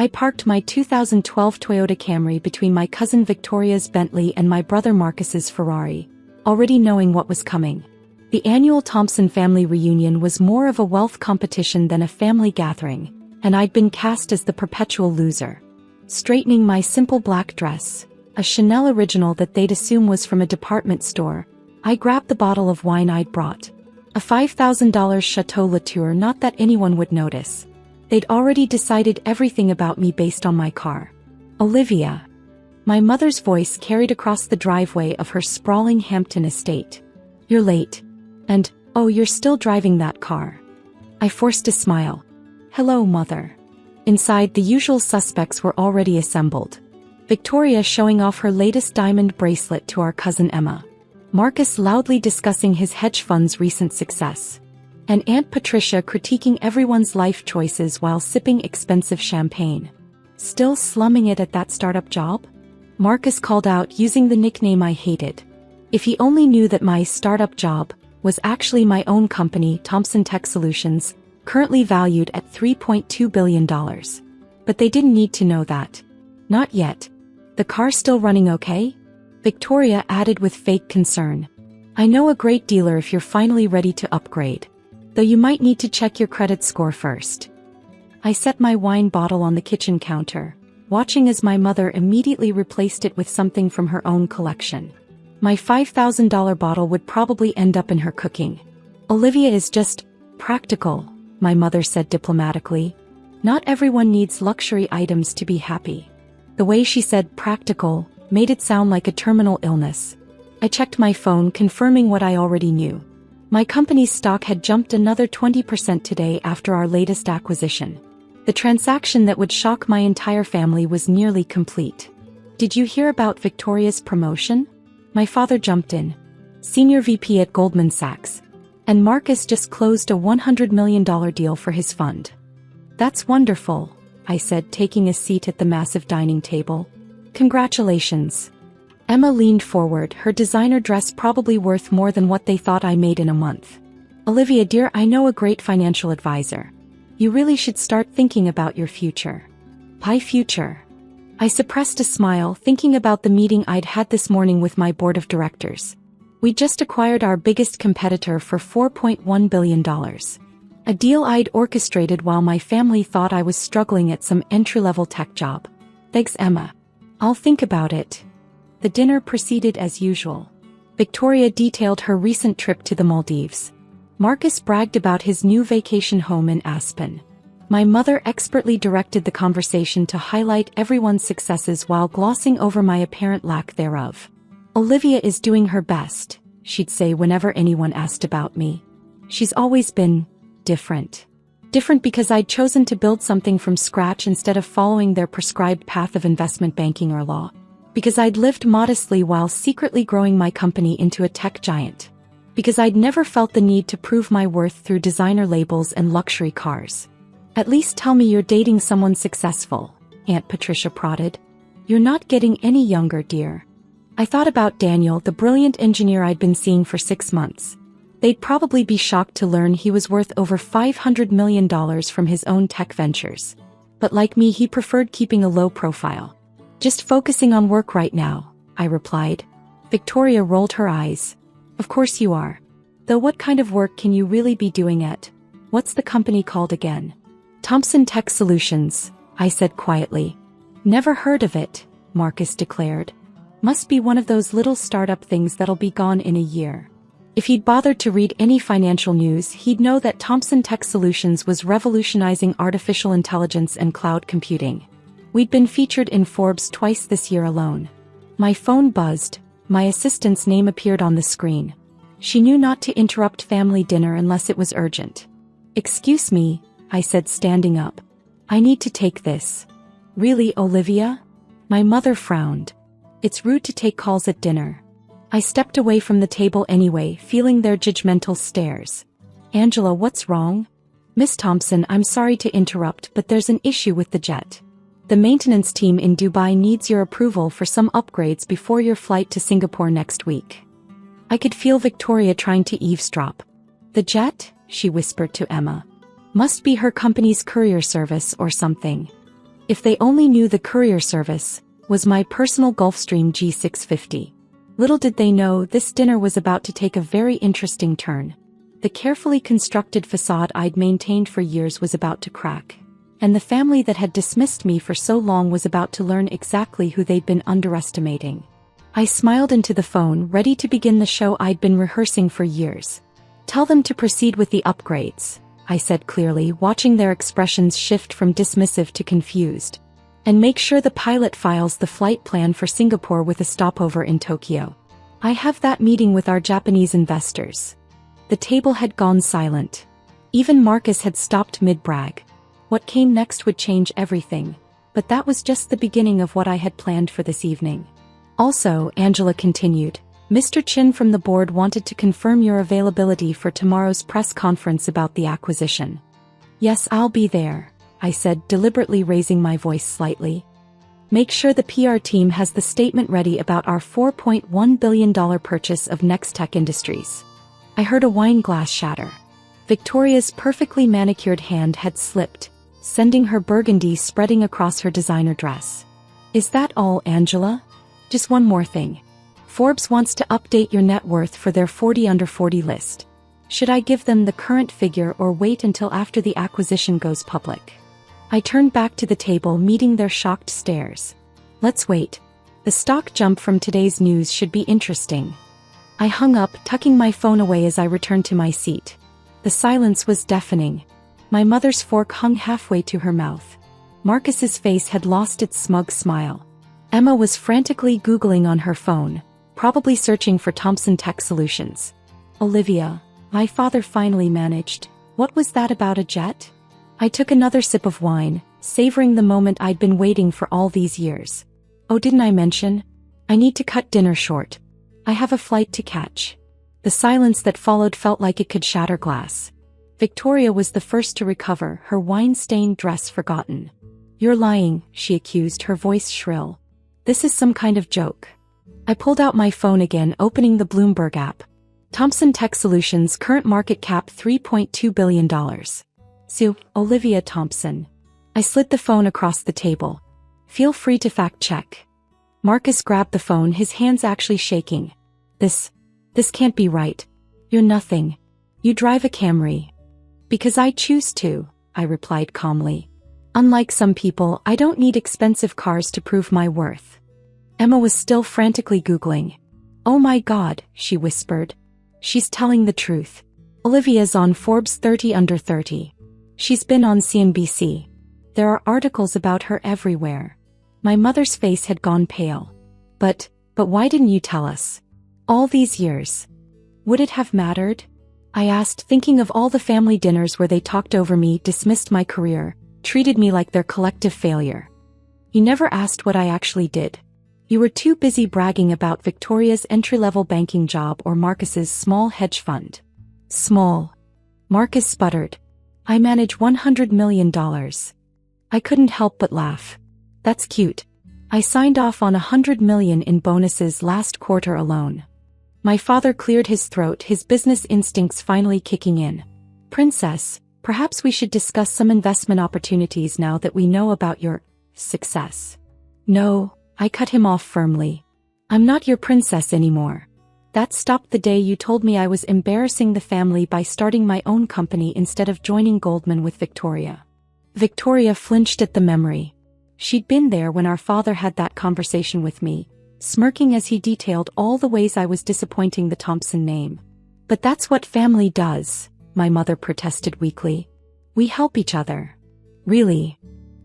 I parked my 2012 Toyota Camry between my cousin Victoria's Bentley and my brother Marcus's Ferrari, already knowing what was coming. The annual Thompson family reunion was more of a wealth competition than a family gathering, and I'd been cast as the perpetual loser. Straightening my simple black dress, a Chanel original that they'd assume was from a department store, I grabbed the bottle of wine I'd brought. A $5,000 Chateau Latour, not that anyone would notice. They'd already decided everything about me based on my car. Olivia. My mother's voice carried across the driveway of her sprawling Hampton estate. You're late. And, oh, you're still driving that car. I forced a smile. Hello, Mother. Inside, the usual suspects were already assembled. Victoria showing off her latest diamond bracelet to our cousin Emma. Marcus loudly discussing his hedge fund's recent success. And Aunt Patricia critiquing everyone's life choices while sipping expensive champagne. Still slumming it at that startup job? Marcus called out using the nickname I hated. If he only knew that my startup job was actually my own company, Thompson Tech Solutions, currently valued at $3.2 billion. But they didn't need to know that. Not yet. The car's still running okay? Victoria added with fake concern. I know a great dealer if you're finally ready to upgrade. Though you might need to check your credit score first. I set my wine bottle on the kitchen counter, watching as my mother immediately replaced it with something from her own collection. My $5,000 bottle would probably end up in her cooking. Olivia is just practical, my mother said diplomatically. Not everyone needs luxury items to be happy. The way she said practical made it sound like a terminal illness. I checked my phone, confirming what I already knew. My company's stock had jumped another 20% today after our latest acquisition. The transaction that would shock my entire family was nearly complete. Did you hear about Victoria's promotion? My father jumped in. Senior VP at Goldman Sachs. And Marcus just closed a $100 million deal for his fund. That's wonderful, I said, taking a seat at the massive dining table. Congratulations. Emma leaned forward, her designer dress probably worth more than what they thought I made in a month. Olivia dear, I know a great financial advisor. You really should start thinking about your future. My future. I suppressed a smile, thinking about the meeting I'd had this morning with my board of directors. We just acquired our biggest competitor for $4.1 billion. A deal I'd orchestrated while my family thought I was struggling at some entry-level tech job. Thanks, Emma. I'll think about it. The dinner proceeded as usual. Victoria detailed her recent trip to the Maldives. Marcus bragged about his new vacation home in Aspen. My mother expertly directed the conversation to highlight everyone's successes while glossing over my apparent lack thereof. Olivia is doing her best, she'd say whenever anyone asked about me. She's always been different. Different because I'd chosen to build something from scratch instead of following their prescribed path of investment banking or law. Because I'd lived modestly while secretly growing my company into a tech giant. Because I'd never felt the need to prove my worth through designer labels and luxury cars. At least tell me you're dating someone successful, Aunt Patricia prodded. You're not getting any younger, dear. I thought about Daniel, the brilliant engineer I'd been seeing for 6 months. They'd probably be shocked to learn he was worth over $500 million from his own tech ventures. But like me, he preferred keeping a low profile. Just focusing on work right now, I replied. Victoria rolled her eyes. Of course you are. Though what kind of work can you really be doing at? What's the company called again? Thompson Tech Solutions, I said quietly. Never heard of it, Marcus declared. Must be one of those little startup things that'll be gone in a year. If he'd bothered to read any financial news, he'd know that Thompson Tech Solutions was revolutionizing artificial intelligence and cloud computing. We'd been featured in Forbes twice this year alone. My phone buzzed. My assistant's name appeared on the screen. She knew not to interrupt family dinner unless it was urgent. Excuse me, I said, standing up. I need to take this. Really, Olivia? My mother frowned. It's rude to take calls at dinner. I stepped away from the table anyway, feeling their judgmental stares. Angela, what's wrong? Miss Thompson, I'm sorry to interrupt, but there's an issue with the jet. The maintenance team in Dubai needs your approval for some upgrades before your flight to Singapore next week. I could feel Victoria trying to eavesdrop. The jet? She whispered to Emma. Must be her company's courier service or something. If they only knew the courier service was my personal Gulfstream G650. Little did they know this dinner was about to take a very interesting turn. The carefully constructed facade I'd maintained for years was about to crack. And the family that had dismissed me for so long was about to learn exactly who they'd been underestimating. I smiled into the phone, ready to begin the show I'd been rehearsing for years. "Tell them to proceed with the upgrades," I said clearly, watching their expressions shift from dismissive to confused. "And make sure the pilot files the flight plan for Singapore with a stopover in Tokyo. I have that meeting with our Japanese investors." The table had gone silent. Even Marcus had stopped mid-brag. What came next would change everything. But that was just the beginning of what I had planned for this evening. "Also," Angela continued, "Mr. Chin from the board wanted to confirm your availability for tomorrow's press conference about the acquisition." "Yes, I'll be there," I said, deliberately raising my voice slightly. "Make sure the PR team has the statement ready about our $4.1 billion purchase of Nextech Industries." I heard a wine glass shatter. Victoria's perfectly manicured hand had slipped, sending her burgundy spreading across her designer dress. "Is that all, Angela? Just one more thing. Forbes wants to update your net worth for their 40 under 40 list. Should I give them the current figure or wait until after the acquisition goes public?" I turned back to the table, meeting their shocked stares. "Let's wait. The stock jump from today's news should be interesting." I hung up, tucking my phone away as I returned to my seat. The silence was deafening. My mother's fork hung halfway to her mouth. Marcus's face had lost its smug smile. Emma was frantically Googling on her phone, probably searching for Thompson Tech Solutions. "Olivia," my father finally managed, "what was that about a jet?" I took another sip of wine, savoring the moment I'd been waiting for all these years. "Oh, didn't I mention? I need to cut dinner short. I have a flight to catch." The silence that followed felt like it could shatter glass. Victoria was the first to recover, her wine-stained dress forgotten. "You're lying," she accused, her voice shrill. "This is some kind of joke." I pulled out my phone again, opening the Bloomberg app. Thompson Tech Solutions current market cap $3.2 billion. "Sue, Olivia Thompson." I slid the phone across the table. "Feel free to fact-check." Marcus grabbed the phone, his hands actually shaking. This can't be right. You're nothing. You drive a Camry." "Because I choose to," I replied calmly. "Unlike some people, I don't need expensive cars to prove my worth." Emma was still frantically Googling. "Oh my God," she whispered. "She's telling the truth. Olivia's on Forbes 30 under 30. She's been on CNBC. There are articles about her everywhere." My mother's face had gone pale. But why didn't you tell us? All these years. Would it have mattered?" I asked, thinking of all the family dinners where they talked over me, dismissed my career, treated me like their collective failure. "You never asked what I actually did. You were too busy bragging about Victoria's entry-level banking job or Marcus's small hedge fund." "Small?" Marcus sputtered. "I manage $100 million. I couldn't help but laugh. "That's cute. I signed off on $100 million in bonuses last quarter alone." My father cleared his throat, his business instincts finally kicking in. "Princess, perhaps we should discuss some investment opportunities now that we know about your success." "No," I cut him off firmly. "I'm not your princess anymore. That stopped the day you told me I was embarrassing the family by starting my own company instead of joining Goldman with Victoria." Victoria flinched at the memory. She'd been there when our father had that conversation with me, smirking as he detailed all the ways I was disappointing the Thompson name. "But that's what family does," my mother protested weakly. "We help each other." "Really?"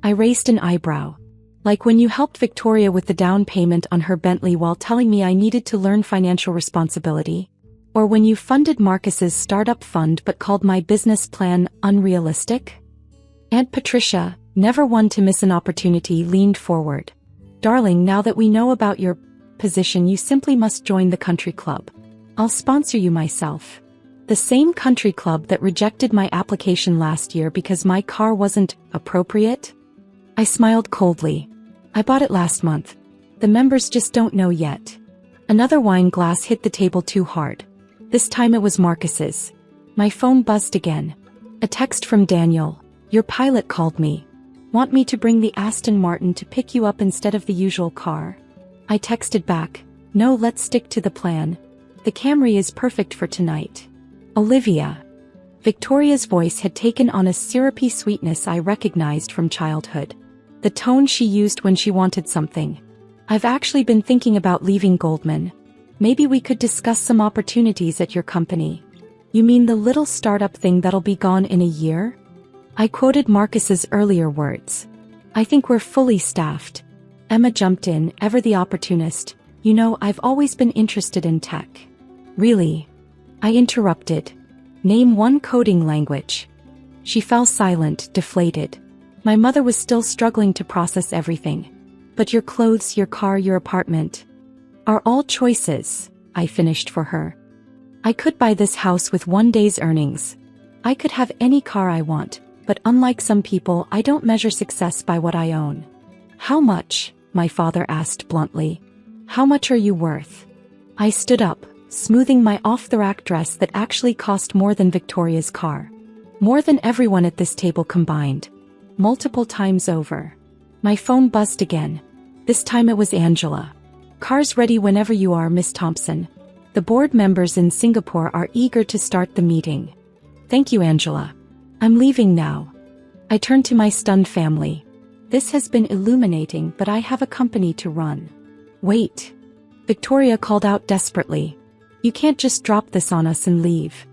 I raised an eyebrow. "Like when you helped Victoria with the down payment on her Bentley while telling me I needed to learn financial responsibility? Or when you funded Marcus's startup fund but called my business plan unrealistic?" Aunt Patricia, never one to miss an opportunity, leaned forward. "Darling, now that we know about your position, you simply must join the country club. I'll sponsor you myself." The same country club that rejected my application last year because my car wasn't appropriate? I smiled coldly. "I bought it last month. The members just don't know yet." Another wine glass hit the table too hard. This time it was Marcus's. My phone buzzed again. A text from Daniel. "Your pilot called me. Want me to bring the Aston Martin to pick you up instead of the usual car? I texted back, no, let's stick to the plan. The Camry is perfect for tonight. Olivia. Victoria's voice had taken on a syrupy sweetness I recognized from childhood. The tone she used when she wanted something. I've actually been thinking about leaving Goldman. Maybe we could discuss some opportunities at your company. You mean the little startup thing that'll be gone in a year? I quoted Marcus's earlier words. I think we're fully staffed. Emma jumped in, ever the opportunist. You know, I've always been interested in tech. Really? I interrupted. Name one coding language. She fell silent, deflated. My mother was still struggling to process everything. But your clothes, your car, your apartment are all choices, I finished for her. I could buy this house with one day's earnings. I could have any car I want, but unlike some people, I don't measure success by what I own. How much? My father asked bluntly. How much are you worth? I stood up, smoothing my off-the-rack dress that actually cost more than Victoria's car. More than everyone at this table combined. Multiple times over. My phone buzzed again. This time it was Angela. Car's ready whenever you are, Miss Thompson. The board members in Singapore are eager to start the meeting. Thank you, Angela. I'm leaving now. I turned to my stunned family. This has been illuminating, but I have a company to run. Wait. Victoria called out desperately. You can't just drop this on us and leave.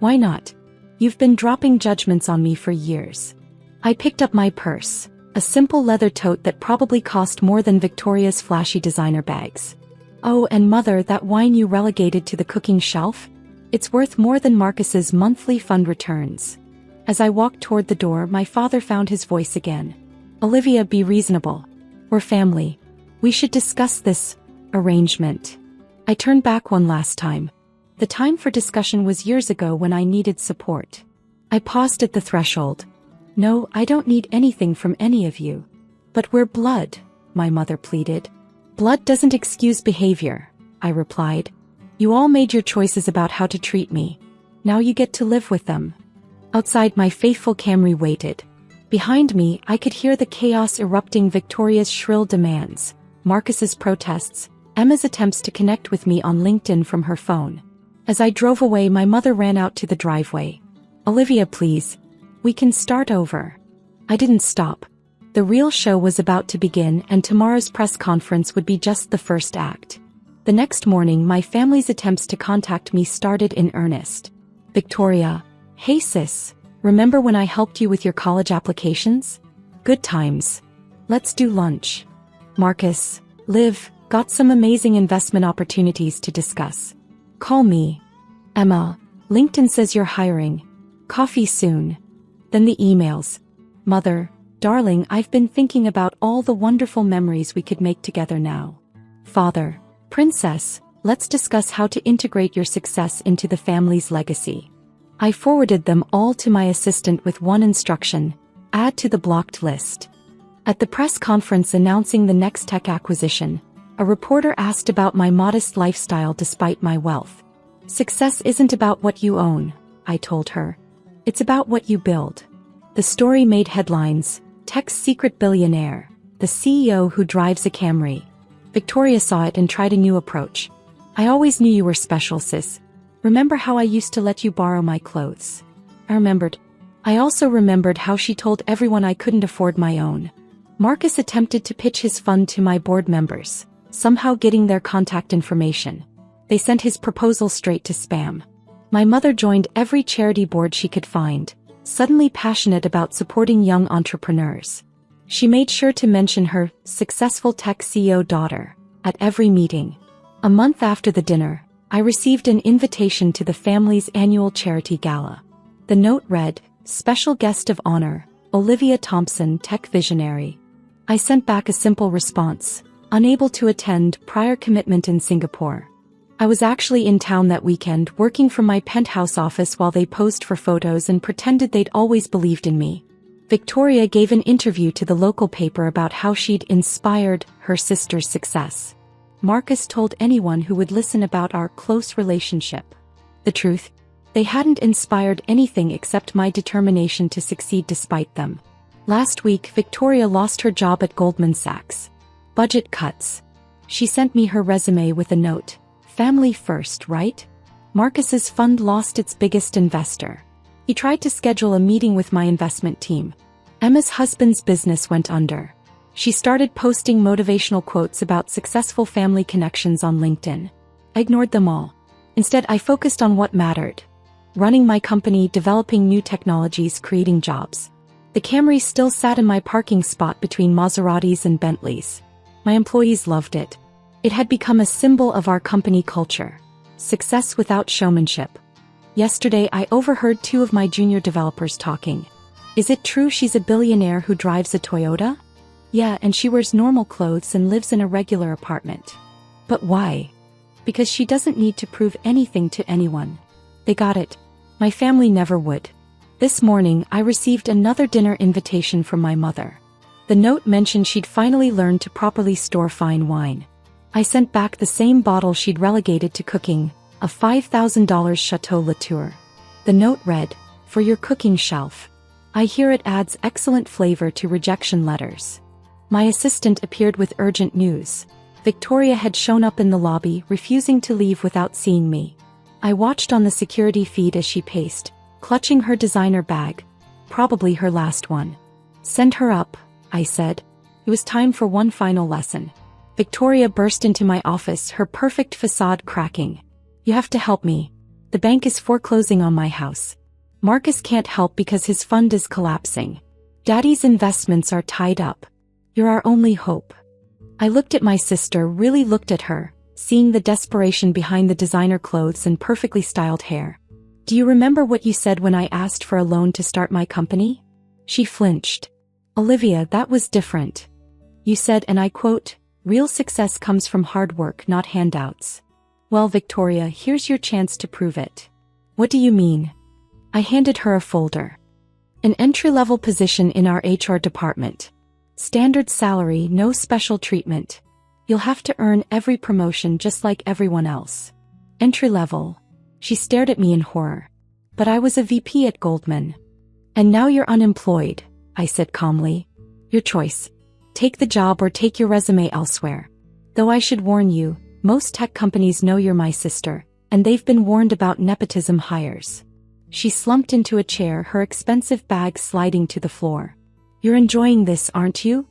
Why not? You've been dropping judgments on me for years. I picked up my purse. A simple leather tote that probably cost more than Victoria's flashy designer bags. Oh, and mother, that wine you relegated to the cooking shelf? It's worth more than Marcus's monthly fund returns. As I walked toward the door, my father found his voice again. Olivia, be reasonable. We're family. We should discuss this arrangement. I turned back one last time. The time for discussion was years ago when I needed support. I paused at the threshold. No, I don't need anything from any of you. But we're blood, my mother pleaded. Blood doesn't excuse behavior, I replied. You all made your choices about how to treat me. Now you get to live with them. Outside, my faithful Camry waited. Behind me, I could hear the chaos erupting: Victoria's shrill demands, Marcus's protests, Emma's attempts to connect with me on LinkedIn from her phone. As I drove away, my mother ran out to the driveway. Olivia, please. We can start over. I didn't stop. The real show was about to begin, and tomorrow's press conference would be just the first act. The next morning, my family's attempts to contact me started in earnest. Victoria. Hey sis, remember when I helped you with your college applications? Good times. Let's do lunch. Marcus. Liv, got some amazing investment opportunities to discuss. Call me. Emma. LinkedIn says you're hiring. Coffee soon. Then the emails. Mother, darling, I've been thinking about all the wonderful memories we could make together now. Father, princess, let's discuss how to integrate your success into the family's legacy. I forwarded them all to my assistant with one instruction: add to the blocked list. At the press conference announcing the next tech acquisition, a reporter asked about my modest lifestyle despite my wealth. Success isn't about what you own, I told her. It's about what you build. The story made headlines: tech's secret billionaire, the CEO who drives a Camry. Victoria saw it and tried a new approach. I always knew you were special, sis. Remember how I used to let you borrow my clothes? I remembered. I also remembered how she told everyone I couldn't afford my own. Marcus attempted to pitch his fund to my board members, somehow getting their contact information. They sent his proposal straight to spam. My mother joined every charity board she could find, suddenly passionate about supporting young entrepreneurs. She made sure to mention her successful tech CEO daughter at every meeting. A month after the dinner, I received an invitation to the family's annual charity gala. The note read, "Special guest of honor, Olivia Thompson, tech visionary." I sent back a simple response: unable to attend, prior commitment in Singapore. I was actually in town that weekend, working from my penthouse office while they posed for photos and pretended they'd always believed in me. Victoria gave an interview to the local paper about how she'd inspired her sister's success. Marcus told anyone who would listen about our close relationship. The truth? They hadn't inspired anything except my determination to succeed despite them. Last week, Victoria lost her job at Goldman Sachs. Budget cuts. She sent me her resume with a note. Family first, right? Marcus's fund lost its biggest investor. He tried to schedule a meeting with my investment team. Emma's husband's business went under. She started posting motivational quotes about successful family connections on LinkedIn. I ignored them all. Instead, I focused on what mattered. Running my company, developing new technologies, creating jobs. The Camry still sat in my parking spot between Maseratis and Bentleys. My employees loved it. It had become a symbol of our company culture. Success without showmanship. Yesterday, I overheard two of my junior developers talking. Is it true she's a billionaire who drives a Toyota? Yeah, and she wears normal clothes and lives in a regular apartment. But why? Because she doesn't need to prove anything to anyone. They got it. My family never would. This morning, I received another dinner invitation from my mother. The note mentioned she'd finally learned to properly store fine wine. I sent back the same bottle she'd relegated to cooking, a $5,000 Chateau Latour. The note read, "For your cooking shelf. I hear it adds excellent flavor to rejection letters." My assistant appeared with urgent news. Victoria had shown up in the lobby, refusing to leave without seeing me. I watched on the security feed as she paced, clutching her designer bag. Probably her last one. "Send her up," I said. It was time for one final lesson. Victoria burst into my office, her perfect facade cracking. "You have to help me. The bank is foreclosing on my house. Marcus can't help because his fund is collapsing. Daddy's investments are tied up. You're our only hope." I looked at my sister, really looked at her, seeing the desperation behind the designer clothes and perfectly styled hair. "Do you remember what you said when I asked for a loan to start my company?" She flinched. "Olivia, that was different. You said, and I quote, 'Real success comes from hard work, not handouts.' Well, Victoria, here's your chance to prove it." "What do you mean?" I handed her a folder. "An entry-level position in our HR department. Standard salary, no special treatment. You'll have to earn every promotion just like everyone else. Entry-level." She stared at me in horror. "But I was a VP at Goldman." "And now you're unemployed," I said calmly. "Your choice. Take the job or take your resume elsewhere. Though I should warn you, most tech companies know you're my sister, and they've been warned about nepotism hires." She slumped into a chair, her expensive bag sliding to the floor. "You're enjoying this, aren't you?"